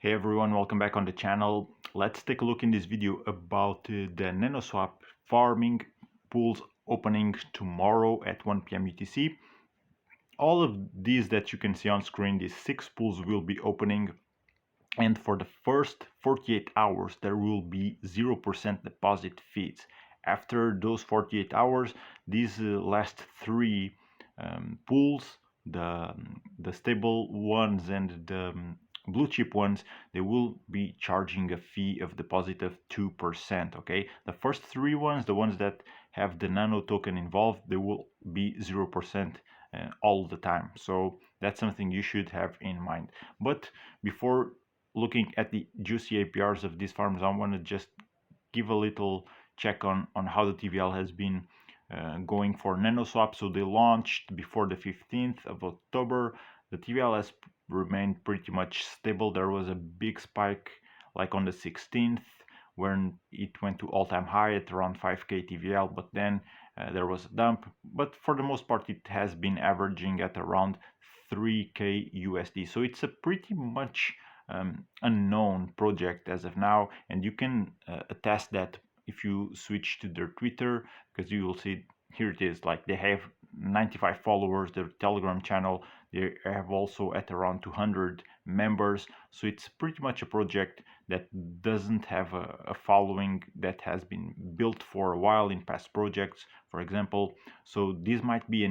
Hey everyone, welcome back on the channel. Let's take a look in this video about the NanoSwap farming pools opening tomorrow at 1 p.m. UTC. All of these that you can see on screen, these 6 pools will be opening, and for the first 48 hours there will be 0% deposit fees. After those 48 hours, these last 3 pools, the stable ones and the blue chip ones, they will be charging a fee of deposit of 2%. Okay, the first 3 ones, the ones that have the nano token involved, they will be 0% all the time. So that's something you should have in mind. But before looking at the juicy APRs of these farms, I want to just give a little check on how the TVL has been going for NanoSwap. So they launched before the 15th of October. The TVL has remained pretty much stable. There was a big spike like on the 16th when it went to all-time high at around 5k TVL, but then there was a dump. But for the most part, it has been averaging at around 3k USD. So it's a pretty much unknown project as of now, and you can attest that if you switch to their Twitter, because you will see here it is, like they have 95 followers, their Telegram channel, they have also at around 200 members. So it's pretty much a project that doesn't have a following that has been built for a while in past projects, for example. So this might be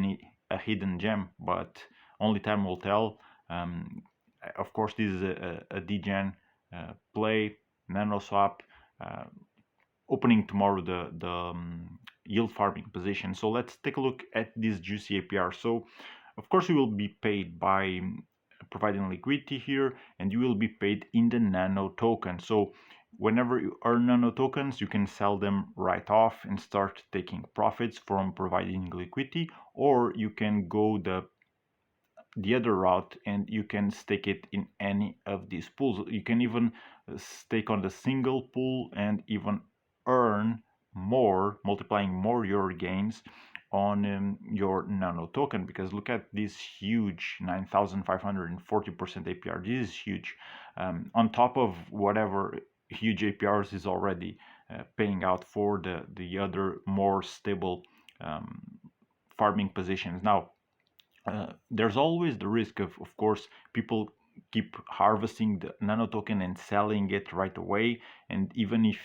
a hidden gem, but only time will tell. Of course, this is a degen play. NanoSwap opening tomorrow the yield farming position. So let's take a look at this juicy APR. So of course you will be paid by providing liquidity here, and you will be paid in the nano token. So whenever you earn nano tokens, you can sell them right off and start taking profits from providing liquidity, or you can go the other route and you can stake it in any of these pools. You can even stake on the single pool and even earn more, multiplying more your gains on your nano token, because look at this huge 9,540% APR. This is huge, on top of whatever huge APRs is already paying out for the other more stable farming positions. Now there's always the risk of course, people keep harvesting the nano token and selling it right away. And even if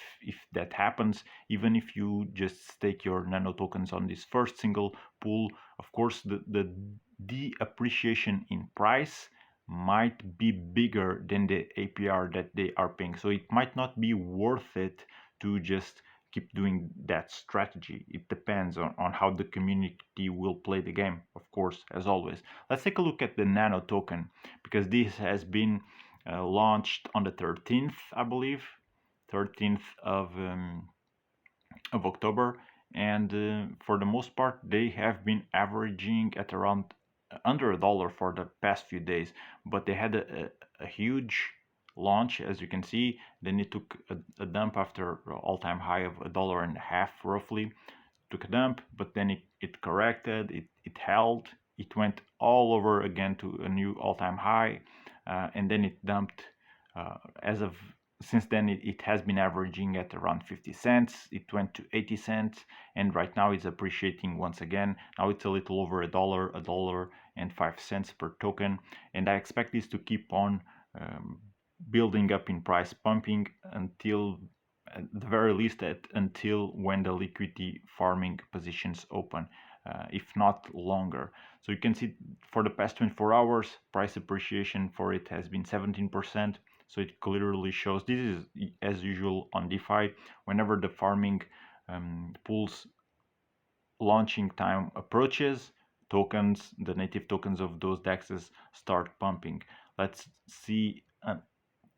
that happens, even if you just stake your nano tokens on this first single pool, of course the appreciation in price might be bigger than the APR that they are paying. So it might not be worth it to just keep doing that strategy. It depends on how the community will play the game, of course, as always. Let's take a look at the nano token, because this has been launched on the 13th, I believe, 13th of October, and for the most part they have been averaging at around under $1 for the past few days. But they had a huge launch, as you can see. Then it took a dump after all-time high of $1.50 roughly. Took a dump, but then it corrected, it held, it went all over again to a new all-time high, and then it dumped. As of since then, it has been averaging at around 50 cents. It went to 80 cents, and right now it's appreciating once again. Now it's a little over $1.05 per token, and I expect this to keep on building up in price, pumping until, at the very least, until when the liquidity farming positions open, if not longer. So you can see for the past 24 hours, price appreciation for it has been 17%. So it clearly shows, this is as usual on DeFi, whenever the farming pools launching time approaches, tokens, the native tokens of those DEXs start pumping. Let's see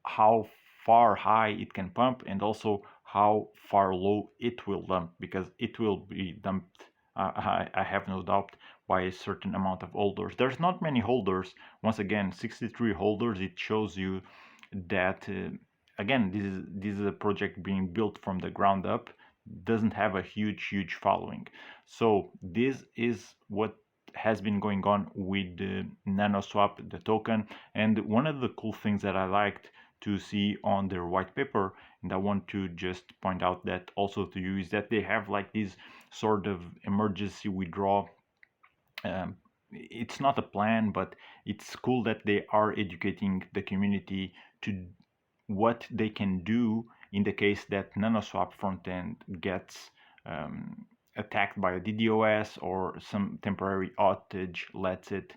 how far high it can pump, and also how far low it will dump, because it will be dumped, I have no doubt, by a certain amount of holders. There's not many holders. Once again, 63 holders. It shows you that again, this is a project being built from the ground up, doesn't have a huge following. So this is what has been going on with the NanoSwap, the token. And one of the cool things that I liked to see on their white paper. And I want to just point out that also to you is that they have like this sort of emergency withdrawal. It's not a plan, but it's cool that they are educating the community to what they can do in the case that NanoSwap frontend gets attacked by a DDoS or some temporary outage lets it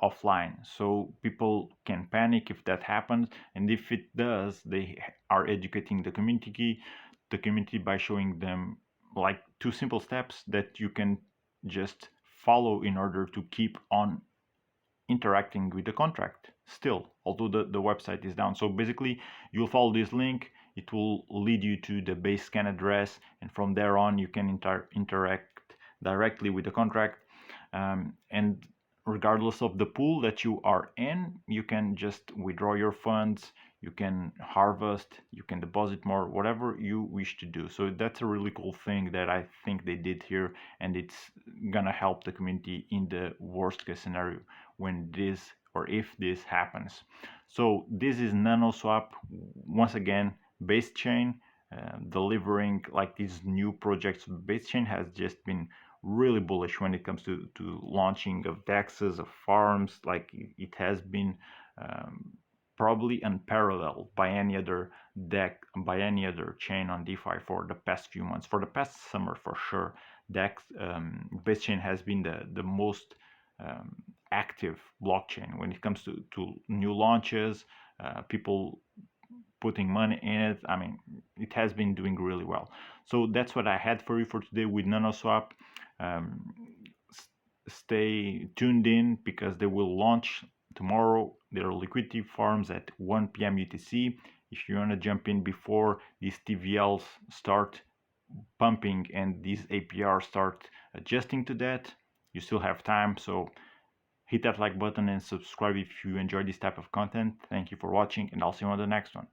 offline. So people can panic if that happens, and if it does, they are educating the community by showing them like two simple steps that you can just follow in order to keep on interacting with the contract still, although the website is down. So basically, you'll follow this link, it will lead you to the base scan address, and from there on you can interact directly with the contract. And regardless of the pool that you are in, you can just withdraw your funds, you can harvest, you can deposit more, whatever you wish to do. So that's a really cool thing that I think they did here, and it's gonna help the community in the worst case scenario when this or if this happens. So this is NanoSwap, once again, base chain, delivering like these new projects. Base chain has just been really bullish when it comes to launching of DEXs, of farms. Like it has been probably unparalleled by any other deck, by any other chain on DeFi for the past few months, for the past summer for sure. DEX, base chain has been the most active blockchain when it comes to new launches, people putting money in it. I mean, it has been doing really well. So that's what I had for you for today with NanoSwap. Um, Stay tuned in because they will launch tomorrow their liquidity farms at 1 p.m. UTC. If you want to jump in before these TVLs start pumping and these APR start adjusting to that, you still have time. So hit that like button and subscribe if you enjoy this type of content. Thank you for watching, and I'll see you on the next one.